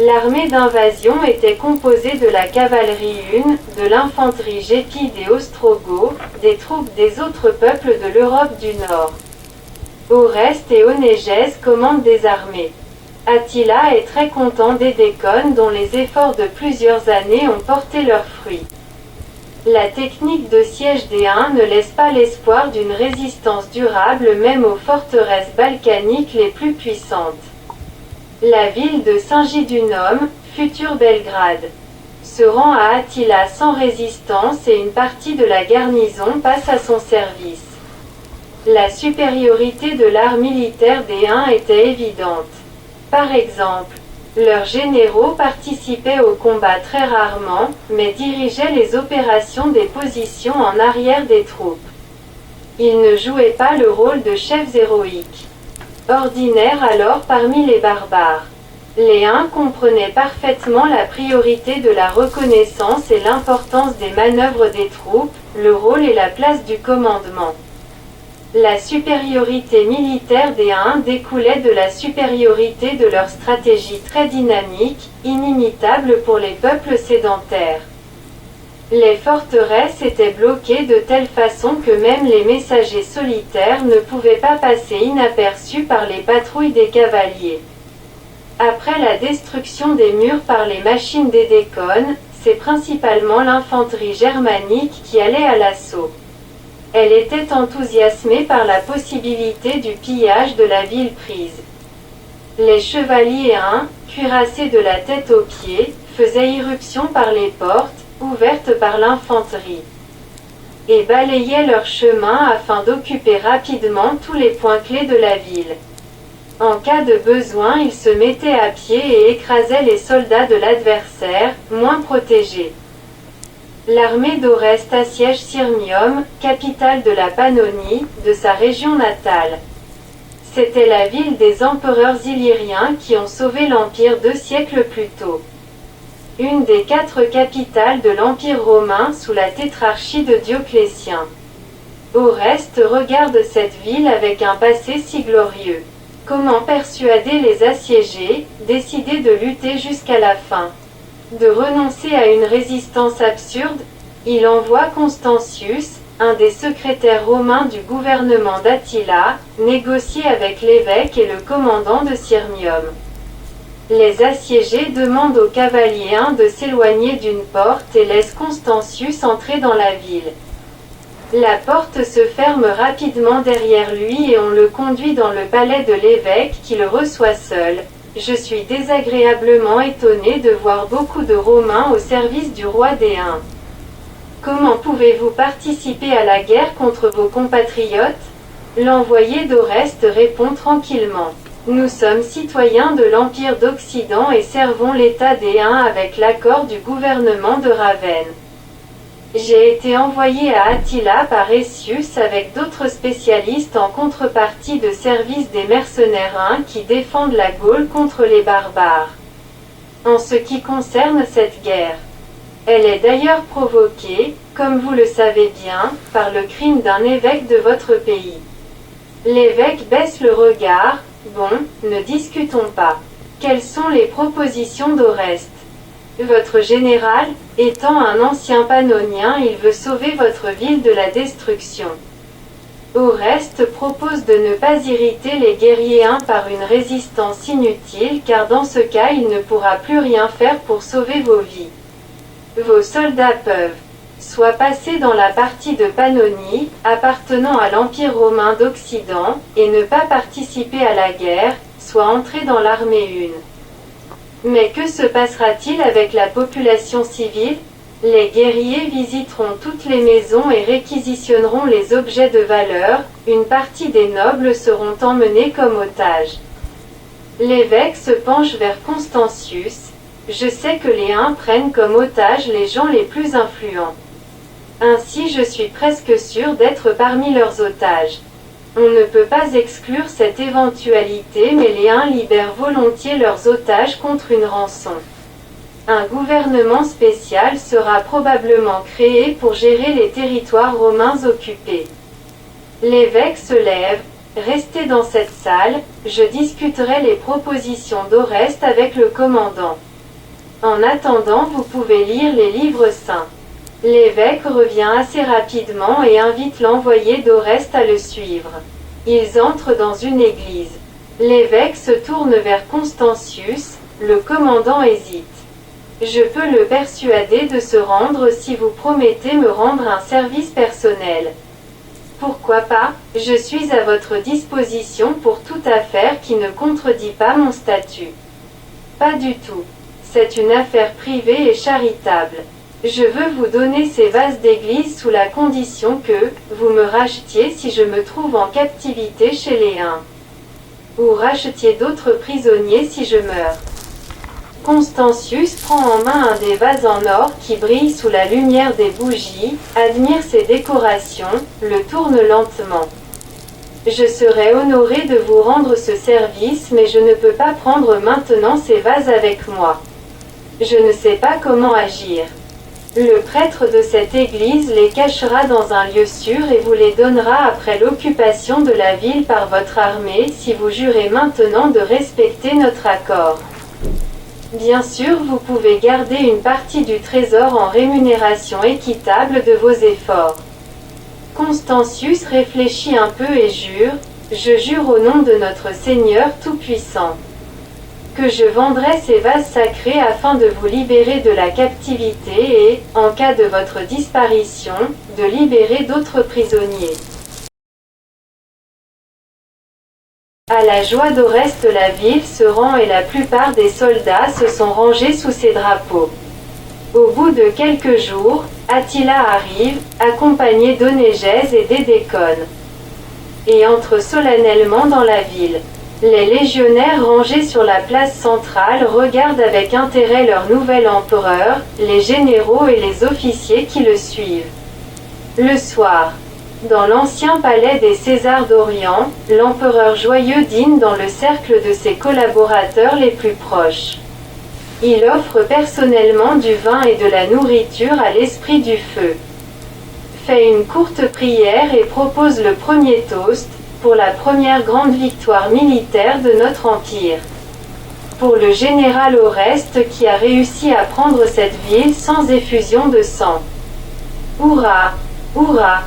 L'armée d'invasion était composée de la cavalerie une, de l'infanterie gépide et ostrogoth, des troupes des autres peuples de l'Europe du Nord. Oreste et Onégèse commandent des armées. Attila est très content d'Édécone dont les efforts de plusieurs années ont porté leurs fruits. La technique de siège des Huns ne laisse pas l'espoir d'une résistance durable même aux forteresses balkaniques les plus puissantes. La ville de Saint-Gidunum, future Belgrade, se rend à Attila sans résistance et une partie de la garnison passe à son service. La supériorité de l'art militaire des Huns était évidente. Par exemple, leurs généraux participaient au combat très rarement, mais dirigeaient les opérations des positions en arrière des troupes. Ils ne jouaient pas le rôle de chefs héroïques. Ordinaires alors parmi les barbares. Les Huns comprenaient parfaitement la priorité de la reconnaissance et l'importance des manœuvres des troupes, le rôle et la place du commandement. La supériorité militaire des Huns découlait de la supériorité de leur stratégie très dynamique, inimitable pour les peuples sédentaires. Les forteresses étaient bloquées de telle façon que même les messagers solitaires ne pouvaient pas passer inaperçus par les patrouilles des cavaliers. Après la destruction des murs par les machines d'Édécone, c'est principalement l'infanterie germanique qui allait à l'assaut. Elle était enthousiasmée par la possibilité du pillage de la ville prise. Les chevaliers Huns, cuirassés de la tête aux pieds, faisaient irruption par les portes, ouvertes par l'infanterie, et balayaient leur chemin afin d'occuper rapidement tous les points clés de la ville. En cas de besoin, ils se mettaient à pied et écrasaient les soldats de l'adversaire, moins protégés. L'armée d'Oreste assiège Sirmium, capitale de la Pannonie, de sa région natale. C'était la ville des empereurs illyriens qui ont sauvé l'Empire 2 siècles plus tôt. Une des 4 capitales de l'Empire romain sous la tétrarchie de Dioclétien. Oreste regarde cette ville avec un passé si glorieux. Comment persuader les assiégés, décider de lutter jusqu'à la fin? De renoncer à une résistance absurde? Il envoie Constantius, un des secrétaires romains du gouvernement d'Attila, négocier avec l'évêque et le commandant de Sirmium. Les assiégés demandent aux cavaliers Huns de s'éloigner d'une porte et laissent Constantius entrer dans la ville. La porte se ferme rapidement derrière lui et on le conduit dans le palais de l'évêque qui le reçoit seul. Je suis désagréablement étonné de voir beaucoup de Romains au service du roi des Huns. Comment pouvez-vous participer à la guerre contre vos compatriotes? L'envoyé d'Oreste répond tranquillement. Nous sommes citoyens de l'Empire d'Occident et servons l'État des Huns avec l'accord du gouvernement de Ravenne. J'ai été envoyé à Attila par Essius avec d'autres spécialistes en contrepartie de services des mercenaires Huns qui défendent la Gaule contre les barbares. En ce qui concerne cette guerre, elle est d'ailleurs provoquée, comme vous le savez bien, par le crime d'un évêque de votre pays. L'évêque baisse le regard. Bon, ne discutons pas. Quelles sont les propositions d'Oreste? Votre général, étant un ancien pannonien, il veut sauver votre ville de la destruction. Oreste propose de ne pas irriter les guerriers Huns par une résistance inutile car dans ce cas il ne pourra plus rien faire pour sauver vos vies. Vos soldats peuvent soit passer dans la partie de Pannonie, appartenant à l'Empire romain d'Occident, et ne pas participer à la guerre, soit entrer dans l'armée une. Mais que se passera-t-il avec la population civile? Les guerriers visiteront toutes les maisons et réquisitionneront les objets de valeur, une partie des nobles seront emmenés comme otages. L'évêque se penche vers Constantius. Je sais que les Huns prennent comme otages les gens les plus influents. Ainsi je suis presque sûr d'être parmi leurs otages. On ne peut pas exclure cette éventualité mais les Huns libèrent volontiers leurs otages contre une rançon. Un gouvernement spécial sera probablement créé pour gérer les territoires romains occupés. L'évêque se lève. Restez dans cette salle, je discuterai les propositions d'Oreste avec le commandant. En attendant, vous pouvez lire les livres saints. L'évêque revient assez rapidement et invite l'envoyé d'Oreste à le suivre. Ils entrent dans une église. L'évêque se tourne vers Constantius, le commandant hésite. Je peux le persuader de se rendre si vous promettez me rendre un service personnel. Pourquoi pas, je suis à votre disposition pour toute affaire qui ne contredit pas mon statut. Pas du tout. C'est une affaire privée et charitable. Je veux vous donner ces vases d'église sous la condition que vous me rachetiez si je me trouve en captivité chez les Huns. Ou rachetiez d'autres prisonniers si je meurs. Constantius prend en main un des vases en or qui brille sous la lumière des bougies, admire ses décorations, le tourne lentement. Je serais honoré de vous rendre ce service, mais je ne peux pas prendre maintenant ces vases avec moi. Je ne sais pas comment agir. Le prêtre de cette église les cachera dans un lieu sûr et vous les donnera après l'occupation de la ville par votre armée si vous jurez maintenant de respecter notre accord. Bien sûr, vous pouvez garder une partie du trésor en rémunération équitable de vos efforts. Constantius réfléchit un peu et jure, « Je jure au nom de notre Seigneur Tout-Puissant, que je vendrai ces vases sacrés afin de vous libérer de la captivité et, en cas de votre disparition, de libérer d'autres prisonniers. » À la joie d'Oreste, la ville se rend et la plupart des soldats se sont rangés sous ses drapeaux. Au bout de quelques jours, Attila arrive, accompagné d'Onégèse et d'Édécone, et entre solennellement dans la ville. Les légionnaires rangés sur la place centrale regardent avec intérêt leur nouvel empereur, les généraux et les officiers qui le suivent. Le soir, dans l'ancien palais des Césars d'Orient, l'empereur joyeux dîne dans le cercle de ses collaborateurs les plus proches. Il offre personnellement du vin et de la nourriture à l'esprit du feu, fait une courte prière et propose le premier toast, pour la première grande victoire militaire de notre empire. Pour le général Oreste qui a réussi à prendre cette ville sans effusion de sang. Hourra! Hourra!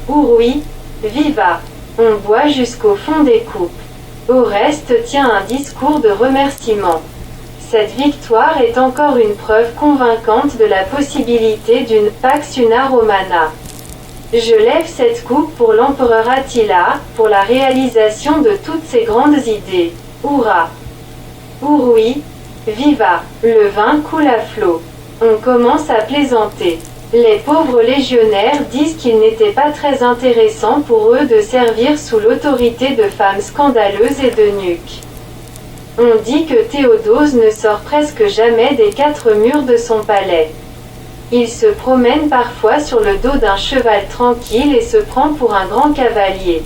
Ouroui! Viva! On boit jusqu'au fond des coupes. Oreste tient un discours de remerciement. Cette victoire est encore une preuve convaincante de la possibilité d'une Pax Una Romana. Je lève cette coupe pour l'empereur Attila, pour la réalisation de toutes ses grandes idées. Hourra! Ouroui! Viva! Le vin coule à flot. On commence à plaisanter. Les pauvres légionnaires disent qu'il n'était pas très intéressant pour eux de servir sous l'autorité de femmes scandaleuses et d'eunuques. On dit que Théodose ne sort presque jamais des 4 murs de son palais. Il se promène parfois sur le dos d'un cheval tranquille et se prend pour un grand cavalier.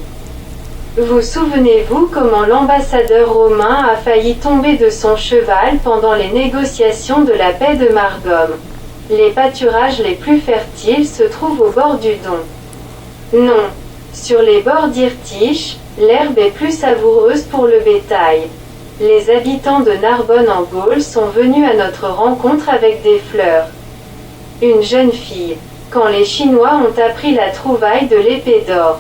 Vous souvenez-vous comment l'ambassadeur romain a failli tomber de son cheval pendant les négociations de la paix de Margome? Les pâturages les plus fertiles se trouvent au bord du Don. Non. Sur les bords d'Irtiche, l'herbe est plus savoureuse pour le bétail. Les habitants de Narbonne en Gaule sont venus à notre rencontre avec des fleurs. Une jeune fille. Quand les Chinois ont appris la trouvaille de l'épée d'or.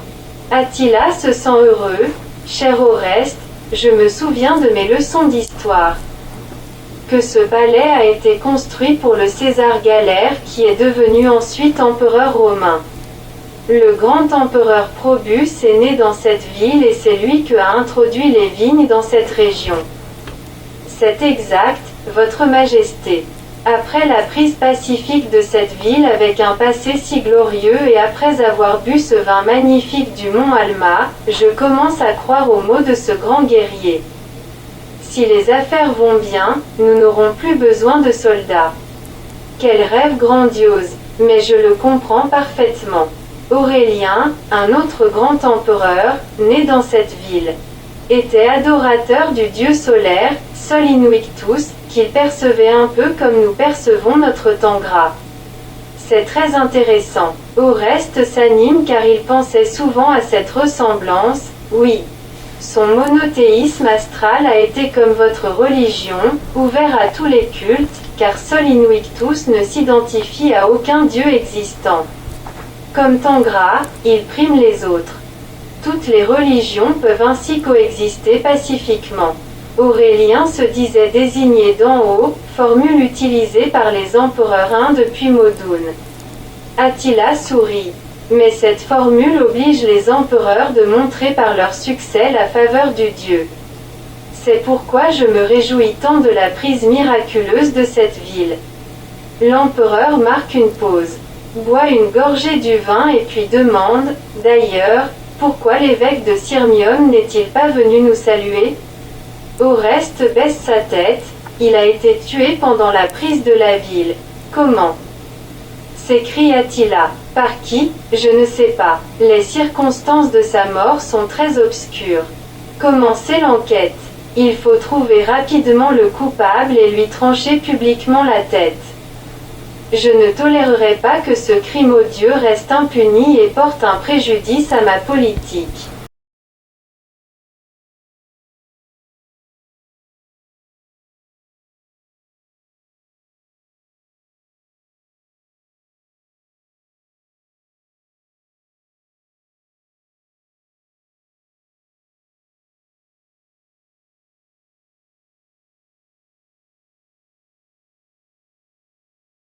Attila se sent heureux. Cher Oreste, je me souviens de mes leçons d'histoire. Que ce palais a été construit pour le César Galère qui est devenu ensuite empereur romain. Le grand empereur Probus est né dans cette ville et c'est lui qui a introduit les vignes dans cette région. C'est exact, Votre Majesté. Après la prise pacifique de cette ville avec un passé si glorieux et après avoir bu ce vin magnifique du mont Alma, je commence à croire aux mots de ce grand guerrier. Si les affaires vont bien, nous n'aurons plus besoin de soldats. Quel rêve grandiose, mais je le comprends parfaitement. Aurélien, un autre grand empereur, né dans cette ville, était adorateur du dieu solaire, Sol Invictus, qu'il percevait un peu comme nous percevons notre temps gras. C'est très intéressant. Oreste s'anime car il pensait souvent à cette ressemblance. Oui. Son monothéisme astral a été comme votre religion, ouvert à tous les cultes, car Sol Invictus ne s'identifie à aucun dieu existant. Comme Tangra, il prime les autres. Toutes les religions peuvent ainsi coexister pacifiquement. Aurélien se disait désigné d'en haut, formule utilisée par les empereurs depuis Modune. Attila sourit. Mais cette formule oblige les empereurs de montrer par leur succès la faveur du dieu. C'est pourquoi je me réjouis tant de la prise miraculeuse de cette ville. L'empereur marque une pause, boit une gorgée du vin et puis demande, d'ailleurs, pourquoi l'évêque de Sirmium n'est-il pas venu nous saluer? Oreste baisse sa tête, il a été tué pendant la prise de la ville. Comment? S'écrie Attila. Par qui? Je ne sais pas. Les circonstances de sa mort sont très obscures. Commencez l'enquête. Il faut trouver rapidement le coupable et lui trancher publiquement la tête. Je ne tolérerai pas que ce crime odieux reste impuni et porte un préjudice à ma politique.